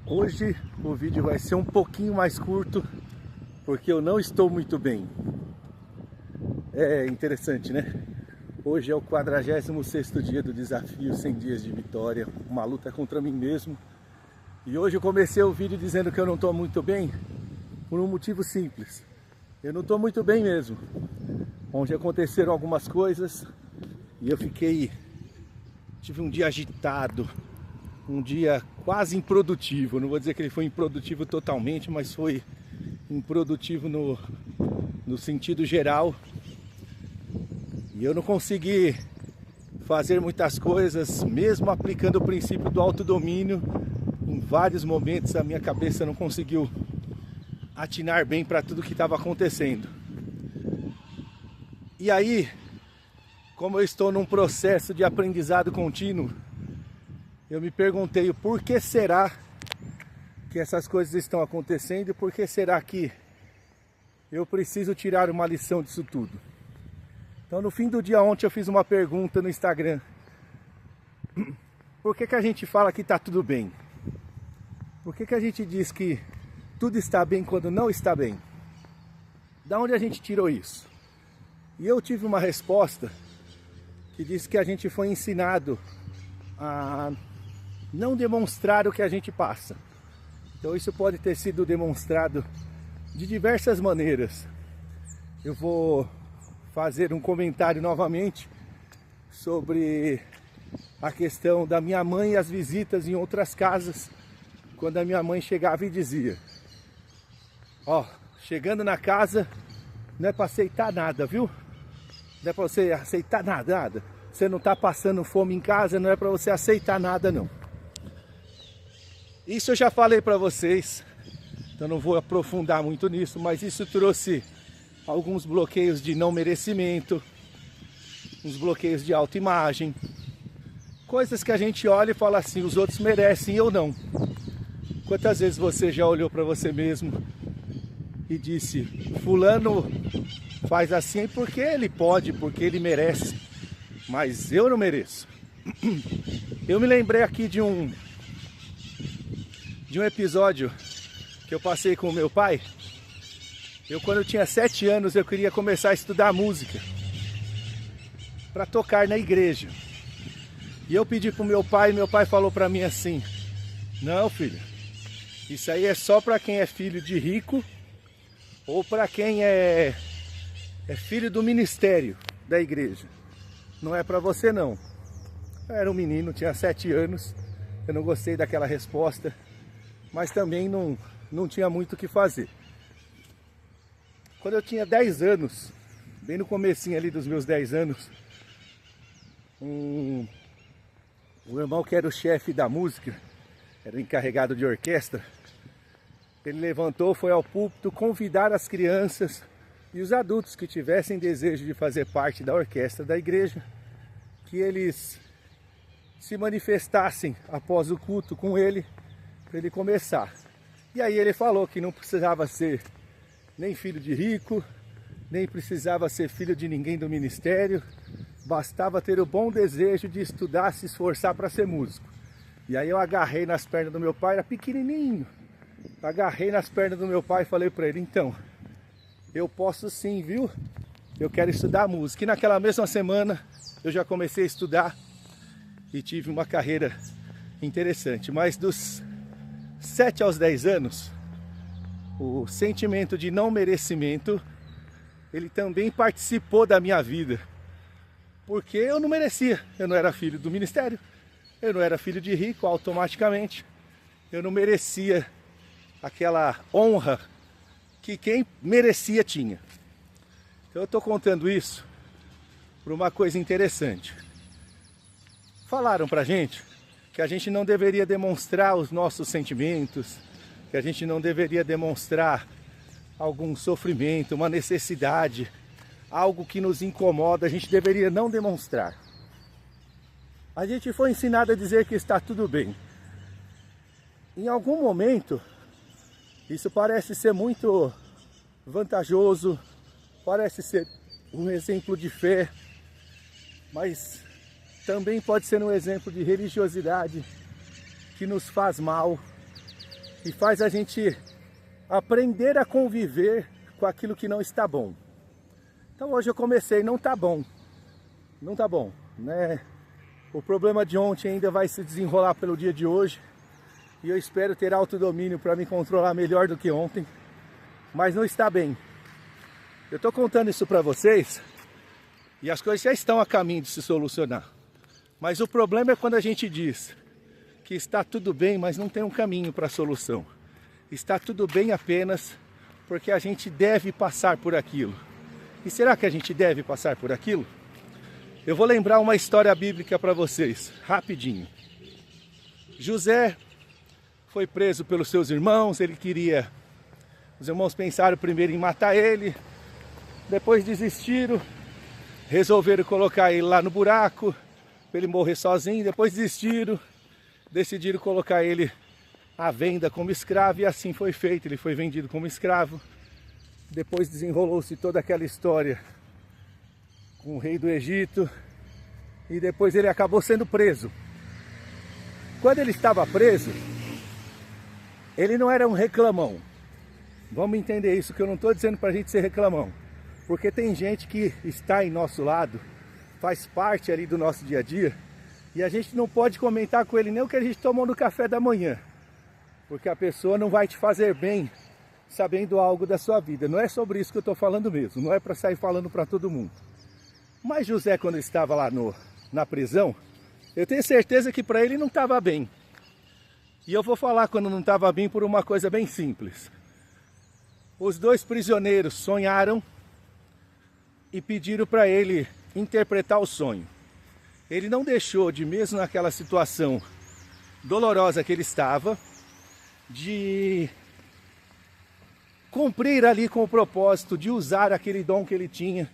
Hoje o vídeo vai ser um pouquinho mais curto, porque eu não estou muito bem. É interessante, né? Hoje é o 46º dia do desafio 100 dias de vitória, uma luta contra mim mesmo. E hoje eu comecei o vídeo dizendo que eu não estou muito bem, por um motivo simples. Eu não estou muito bem mesmo. Onde aconteceram algumas coisas e eu tive um dia agitado, um dia quase improdutivo. Não vou dizer que ele foi improdutivo totalmente, mas foi improdutivo no sentido geral. E eu não consegui fazer muitas coisas, mesmo aplicando o princípio do autodomínio. Em vários momentos a minha cabeça não conseguiu atinar bem para tudo que estava acontecendo. E aí, como eu estou num processo de aprendizado contínuo, eu me perguntei o porquê será que essas coisas estão acontecendo e por que será que eu preciso tirar uma lição disso tudo. Então, no fim do dia ontem eu fiz uma pergunta no Instagram. Por que a gente fala que está tudo bem? Por que a gente diz que tudo está bem quando não está bem? Da onde a gente tirou isso? E eu tive uma resposta que disse que a gente foi ensinado a não demonstrar o que a gente passa. Então isso pode ter sido demonstrado de diversas maneiras. Eu vou fazer um comentário novamente sobre a questão da minha mãe e as visitas em outras casas, quando a minha mãe chegava e dizia: ó, chegando na casa não é para aceitar nada, viu? Não é para você aceitar nada. Você não está passando fome em casa, não é para você aceitar nada, não. Isso eu já falei para vocês, então não vou aprofundar muito nisso, mas isso trouxe alguns bloqueios de não merecimento, uns bloqueios de autoimagem, coisas que a gente olha e fala assim, os outros merecem, eu não. Quantas vezes você já olhou para você mesmo e disse, fulano faz assim porque ele pode, porque ele merece, mas eu não mereço. Eu me lembrei aqui de um episódio que eu passei com o meu pai. Quando eu tinha 7 anos, eu queria começar a estudar música para tocar na igreja. E eu pedi para o meu pai, e meu pai falou para mim assim: não, filho, isso aí é só para quem é filho de rico ou para quem é filho do ministério da igreja. Não é para você não. Eu era um menino, tinha 7 anos, eu não gostei daquela resposta, mas também não tinha muito o que fazer. Quando eu tinha 10 anos, bem no comecinho ali dos meus 10 anos, o irmão que era o chefe da música, era o encarregado de orquestra, ele levantou, foi ao púlpito convidar as crianças e os adultos que tivessem desejo de fazer parte da orquestra da igreja, que eles se manifestassem após o culto com ele, para ele começar. E aí ele falou que não precisava ser nem filho de rico, nem precisava ser filho de ninguém do ministério, bastava ter o bom desejo de estudar, se esforçar para ser músico. E aí eu agarrei nas pernas do meu pai, era pequenininho, agarrei nas pernas do meu pai e falei para ele: então, eu posso sim, viu? Eu quero estudar música. E naquela mesma semana eu já comecei a estudar e tive uma carreira interessante. Mas dos 7 aos 10 anos, o sentimento de não merecimento, ele também participou da minha vida. Porque eu não merecia, eu não era filho do ministério, eu não era filho de rico, automaticamente. Eu não merecia aquela honra que quem merecia tinha. Então eu estou contando isso por uma coisa interessante. Falaram pra gente que a gente não deveria demonstrar os nossos sentimentos, que a gente não deveria demonstrar algum sofrimento, uma necessidade, algo que nos incomoda, a gente deveria não demonstrar. A gente foi ensinado a dizer que está tudo bem. Em algum momento, isso parece ser muito vantajoso, parece ser um exemplo de fé, mas também pode ser um exemplo de religiosidade que nos faz mal, e faz a gente aprender a conviver com aquilo que não está bom. Então hoje eu comecei, não tá bom, né? O problema de ontem ainda vai se desenrolar pelo dia de hoje e eu espero ter autodomínio para me controlar melhor do que ontem, mas não está bem. Eu estou contando isso para vocês e as coisas já estão a caminho de se solucionar. Mas o problema é quando a gente diz que está tudo bem, mas não tem um caminho para a solução. Está tudo bem apenas porque a gente deve passar por aquilo. E será que a gente deve passar por aquilo? Eu vou lembrar uma história bíblica para vocês, rapidinho. José foi preso pelos seus irmãos, os irmãos pensaram primeiro em matar ele, depois desistiram, resolveram colocar ele lá no buraco, para ele morrer sozinho, depois desistiram, decidiram colocar ele à venda como escravo e assim foi feito, ele foi vendido como escravo. Depois desenrolou-se toda aquela história com o rei do Egito e depois ele acabou sendo preso. Quando ele estava preso, ele não era um reclamão. Vamos entender isso, que eu não estou dizendo para a gente ser reclamão, porque tem gente que está em nosso lado, faz parte ali do nosso dia a dia, e a gente não pode comentar com ele nem o que a gente tomou no café da manhã, porque a pessoa não vai te fazer bem sabendo algo da sua vida. Não é sobre isso que eu estou falando mesmo, não é para sair falando para todo mundo. Mas José, quando estava lá na prisão, eu tenho certeza que para ele não estava bem. E eu vou falar quando não estava bem por uma coisa bem simples. Os dois prisioneiros sonharam e pediram para ele interpretar o sonho. Ele não deixou de, mesmo naquela situação dolorosa que ele estava, de cumprir ali com o propósito de usar aquele dom que ele tinha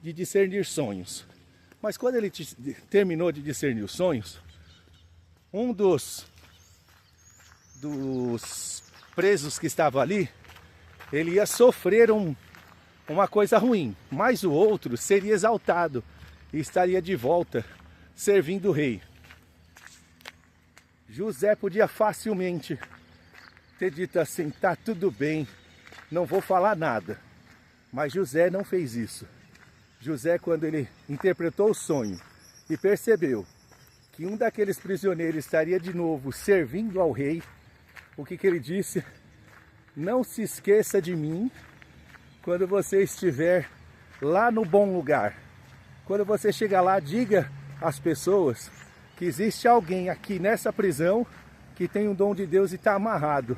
de discernir sonhos. Mas quando ele terminou de discernir os sonhos, um dos presos que estava ali, ele ia sofrer uma coisa ruim, mas o outro seria exaltado e estaria de volta servindo o rei. José podia facilmente ter dito assim, tá tudo bem, não vou falar nada. Mas José não fez isso. José, quando ele interpretou o sonho e percebeu que um daqueles prisioneiros estaria de novo servindo ao rei, o que ele disse? Não se esqueça de mim quando você estiver lá no bom lugar. Quando você chegar lá, diga às pessoas que existe alguém aqui nessa prisão que tem um dom de Deus e está amarrado.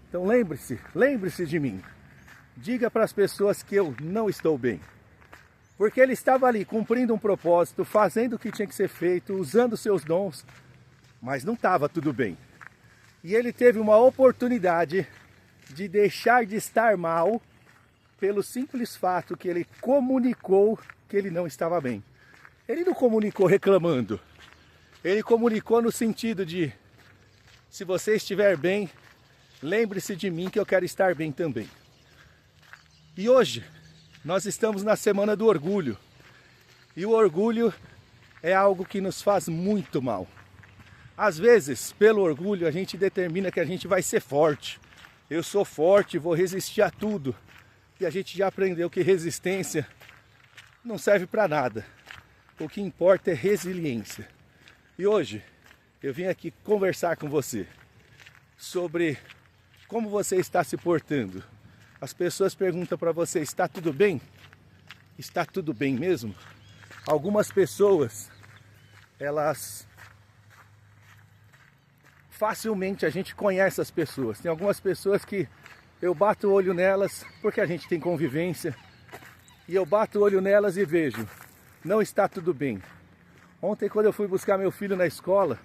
Então lembre-se de mim. Diga para as pessoas que eu não estou bem. Porque ele estava ali cumprindo um propósito, fazendo o que tinha que ser feito, usando seus dons, mas não estava tudo bem. E ele teve uma oportunidade de deixar de estar mal pelo simples fato que ele comunicou que ele não estava bem. Ele não comunicou reclamando. Ele comunicou no sentido de, se você estiver bem, lembre-se de mim que eu quero estar bem também. E hoje, nós estamos na Semana do Orgulho. E o orgulho é algo que nos faz muito mal. Às vezes, pelo orgulho, a gente determina que a gente vai ser forte. Eu sou forte, vou resistir a tudo. E a gente já aprendeu que resistência não serve para nada. O que importa é resiliência. E hoje, eu vim aqui conversar com você sobre como você está se portando. As pessoas perguntam para você, está tudo bem? Está tudo bem mesmo? Algumas pessoas, elas facilmente a gente conhece as pessoas. Tem algumas pessoas que eu bato o olho nelas porque a gente tem convivência. E eu bato o olho nelas e vejo, não está tudo bem. Ontem, quando eu fui buscar meu filho na escola,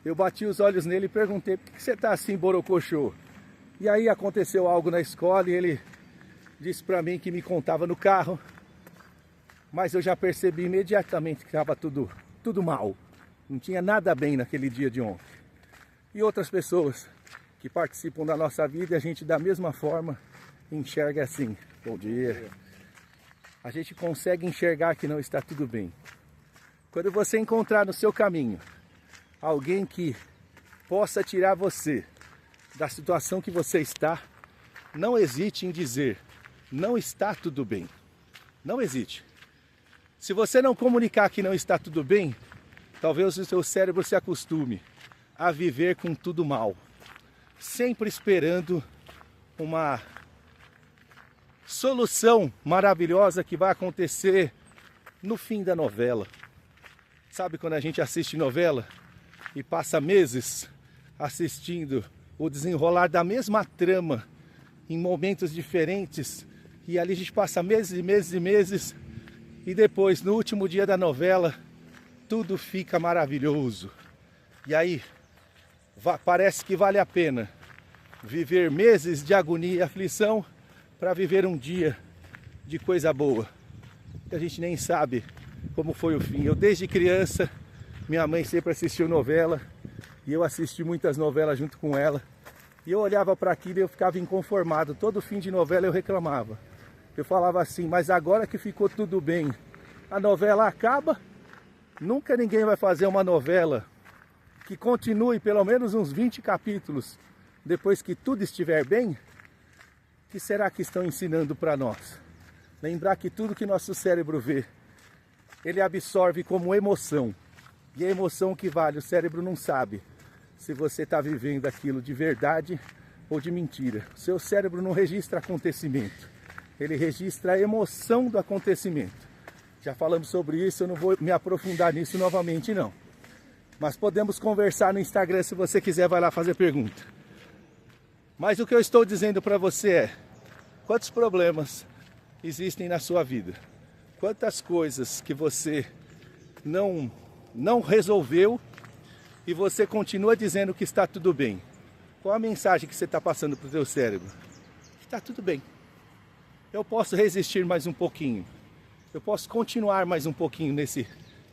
eu bati os olhos nele e perguntei, por que você está assim, borocochô? E aí aconteceu algo na escola e ele disse para mim que me contava no carro. Mas eu já percebi imediatamente que estava tudo mal. Não tinha nada bem naquele dia de ontem. E outras pessoas que participam da nossa vida, a gente da mesma forma enxerga assim. Bom dia. A gente consegue enxergar que não está tudo bem. Quando você encontrar no seu caminho alguém que possa tirar você da situação que você está, não hesite em dizer, não está tudo bem. Não hesite. Se você não comunicar que não está tudo bem, talvez o seu cérebro se acostume a viver com tudo mal, sempre esperando uma solução maravilhosa que vai acontecer no fim da novela. Sabe quando a gente assiste novela e passa meses assistindo o desenrolar da mesma trama em momentos diferentes, e ali a gente passa meses e meses e meses, e depois, no último dia da novela, tudo fica maravilhoso. E aí, parece que vale a pena viver meses de agonia e aflição para viver um dia de coisa boa. E a gente nem sabe como foi o fim. Eu, desde criança, minha mãe sempre assistiu novela, e eu assisti muitas novelas junto com ela. E eu olhava para aquilo e eu ficava inconformado. Todo fim de novela eu reclamava. Eu falava assim, mas agora que ficou tudo bem, a novela acaba, nunca ninguém vai fazer uma novela que continue pelo menos uns 20 capítulos depois que tudo estiver bem. O que será que estão ensinando para nós? Lembrar que tudo que nosso cérebro vê, ele absorve como emoção. E a emoção que vale, o cérebro não sabe se você está vivendo aquilo de verdade ou de mentira. O seu cérebro não registra acontecimento, ele registra a emoção do acontecimento. Já falamos sobre isso, eu não vou me aprofundar nisso novamente não. Mas podemos conversar no Instagram, se você quiser, vai lá fazer pergunta. Mas o que eu estou dizendo para você é, quantos problemas existem na sua vida? Quantas coisas que você não resolveu e você continua dizendo que está tudo bem? Qual a mensagem que você está passando para o seu cérebro? Está tudo bem. Eu posso resistir mais um pouquinho. Eu posso continuar mais um pouquinho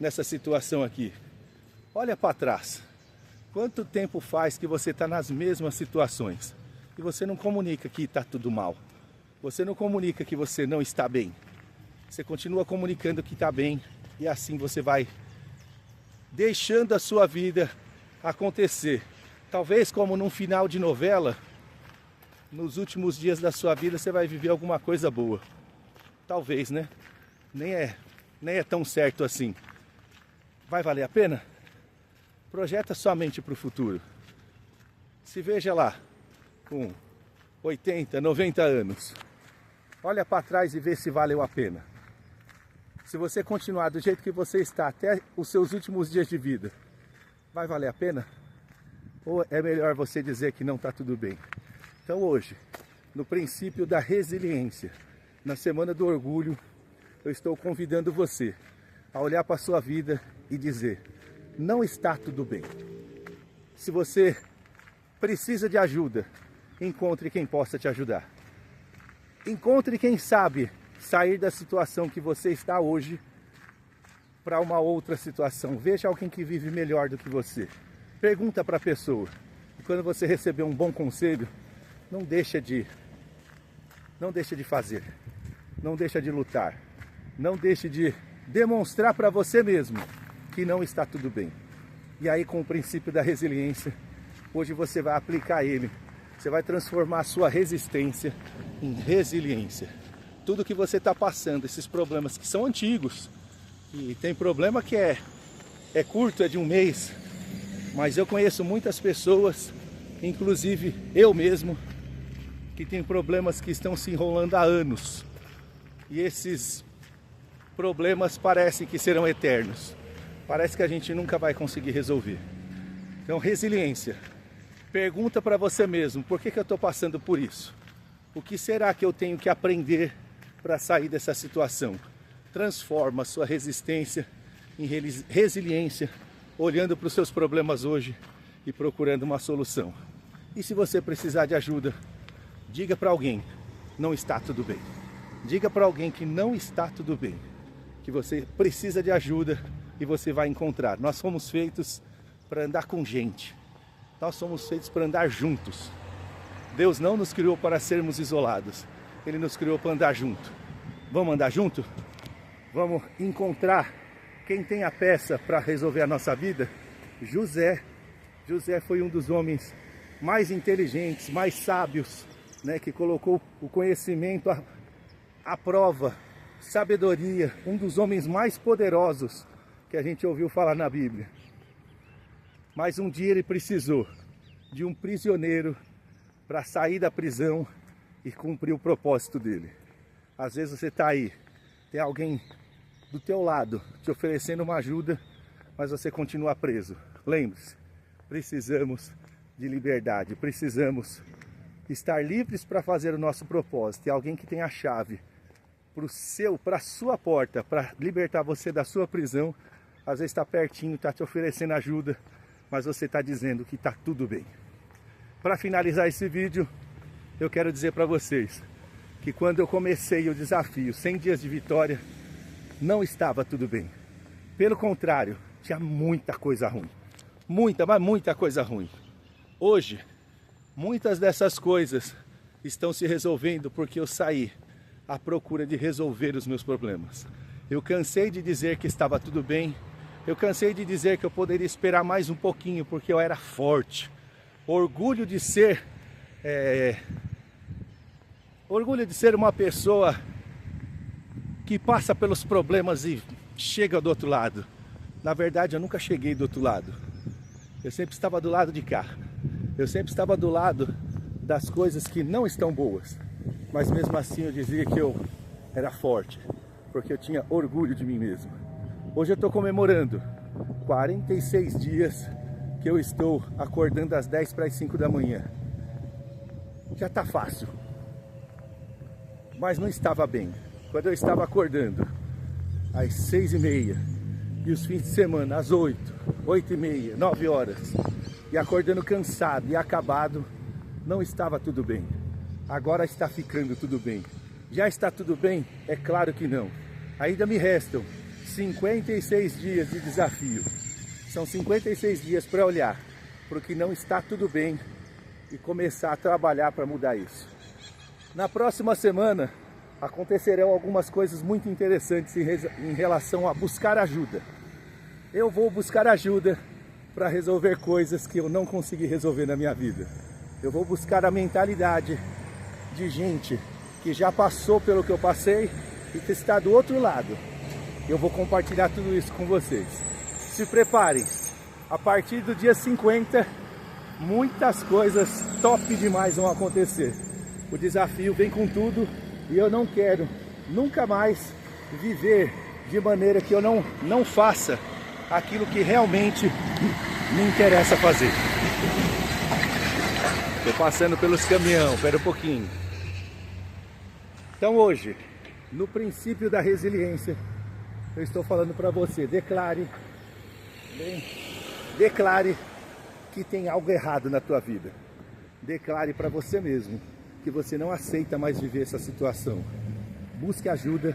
nessa situação aqui. Olha para trás. Quanto tempo faz que você está nas mesmas situações e você não comunica que está tudo mal? Você não comunica que você não está bem. Você continua comunicando que está bem, e assim você vai deixando a sua vida acontecer. Talvez como num final de novela, nos últimos dias da sua vida você vai viver alguma coisa boa. Talvez, né? Nem é tão certo assim. Vai valer a pena? Projeta sua mente para o futuro. Se veja lá, com 80, 90 anos. Olha para trás e vê se valeu a pena. Se você continuar do jeito que você está até os seus últimos dias de vida, vai valer a pena? Ou é melhor você dizer que não está tudo bem? Então hoje, no princípio da resiliência, na Semana do Orgulho, eu estou convidando você a olhar para a sua vida e dizer, não está tudo bem. Se você precisa de ajuda, encontre quem possa te ajudar. Encontre quem sabe sair da situação que você está hoje para uma outra situação. Veja alguém que vive melhor do que você. Pergunta para a pessoa. E quando você receber um bom conselho, não deixa de fazer. Não deixa de lutar. Não deixe de demonstrar para você mesmo que não está tudo bem. E aí, com o princípio da resiliência, hoje você vai aplicar ele. Você vai transformar a sua resistência em resiliência. Tudo que você está passando, esses problemas que são antigos, e tem problema que é curto, é de um mês, mas eu conheço muitas pessoas, inclusive eu mesmo, que tem problemas que estão se enrolando há anos. E esses problemas parecem que serão eternos. Parece que a gente nunca vai conseguir resolver. Então, resiliência. Pergunta para você mesmo, por que eu estou passando por isso? O que será que eu tenho que aprender para sair dessa situação? Transforma a sua resistência em resiliência, olhando para os seus problemas hoje e procurando uma solução. E se você precisar de ajuda, diga para alguém, não está tudo bem. Diga para alguém que não está tudo bem, que você precisa de ajuda e você vai encontrar. Nós fomos feitos para andar com gente. Nós somos feitos para andar juntos. Deus não nos criou para sermos isolados. Ele nos criou para andar junto. Vamos andar junto? Vamos encontrar quem tem a peça para resolver a nossa vida? José. José foi um dos homens mais inteligentes, mais sábios, né, que colocou o conhecimento à prova, sabedoria, um dos homens mais poderosos que a gente ouviu falar na Bíblia. Mas um dia ele precisou de um prisioneiro para sair da prisão e cumprir o propósito dele. Às vezes você está aí, tem alguém do teu lado te oferecendo uma ajuda, mas você continua preso. Lembre-se, precisamos de liberdade, precisamos estar livres para fazer o nosso propósito. E alguém que tem a chave para a sua porta, para libertar você da sua prisão, às vezes está pertinho, está te oferecendo ajuda, mas você está dizendo que está tudo bem. Para finalizar esse vídeo, eu quero dizer para vocês que quando eu comecei o desafio 100 dias de vitória, não estava tudo bem. Pelo contrário, tinha muita coisa ruim. Mas muita coisa ruim. Hoje, muitas dessas coisas estão se resolvendo porque eu saí à procura de resolver os meus problemas. Eu cansei de dizer que estava tudo bem. Eu cansei de dizer que eu poderia esperar mais um pouquinho porque eu era forte. Orgulho de ser uma pessoa que passa pelos problemas e chega do outro lado. Na verdade, eu nunca cheguei do outro lado. Eu sempre estava do lado de cá. Eu sempre estava do lado das coisas que não estão boas. Mas mesmo assim eu dizia que eu era forte, porque eu tinha orgulho de mim mesmo. Hoje eu estou comemorando 46 dias que eu estou acordando às 10 para as 5 da manhã. Já está fácil, mas não estava bem. Quando eu estava acordando às 6h30 e os fins de semana às 8, 8h30, 9 horas e acordando cansado e acabado, não estava tudo bem. Agora está ficando tudo bem. Já está tudo bem? É claro que não. Ainda me restam 56 dias de desafio. São 56 dias para olhar para o que não está tudo bem e começar a trabalhar para mudar isso. Na próxima semana acontecerão algumas coisas muito interessantes em relação a buscar ajuda. Eu vou buscar ajuda para resolver coisas que eu não consegui resolver na minha vida. Eu vou buscar a mentalidade de gente que já passou pelo que eu passei e que está do outro lado. Eu vou compartilhar tudo isso com vocês. Se preparem, a partir do dia 50, muitas coisas top demais vão acontecer. O desafio vem com tudo e eu não quero nunca mais viver de maneira que eu não faça aquilo que realmente me interessa fazer. Estou passando pelos caminhões, espera um pouquinho. Então hoje, no princípio da resiliência, eu estou falando para você, declare que tem algo errado na tua vida. Declare para você mesmo que você não aceita mais viver essa situação. Busque ajuda,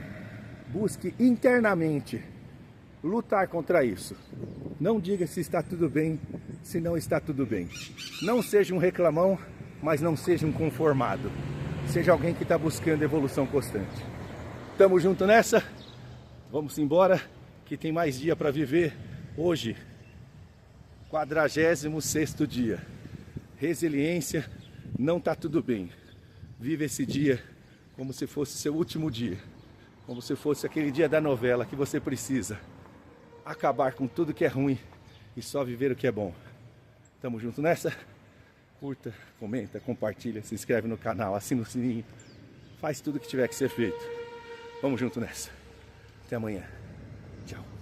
busque internamente lutar contra isso. Não diga se está tudo bem, se não está tudo bem. Não seja um reclamão, mas não seja um conformado. Seja alguém que está buscando evolução constante. Tamo junto nessa? Vamos embora, que tem mais dia para viver. Hoje, 46º dia. Resiliência, não está tudo bem. Vive esse dia como se fosse seu último dia. Como se fosse aquele dia da novela que você precisa acabar com tudo que é ruim e só viver o que é bom. Tamo junto nessa? Curta, comenta, compartilha, se inscreve no canal, assina o sininho. Faz tudo que tiver que ser feito. Vamos junto nessa. Até amanhã. Tchau.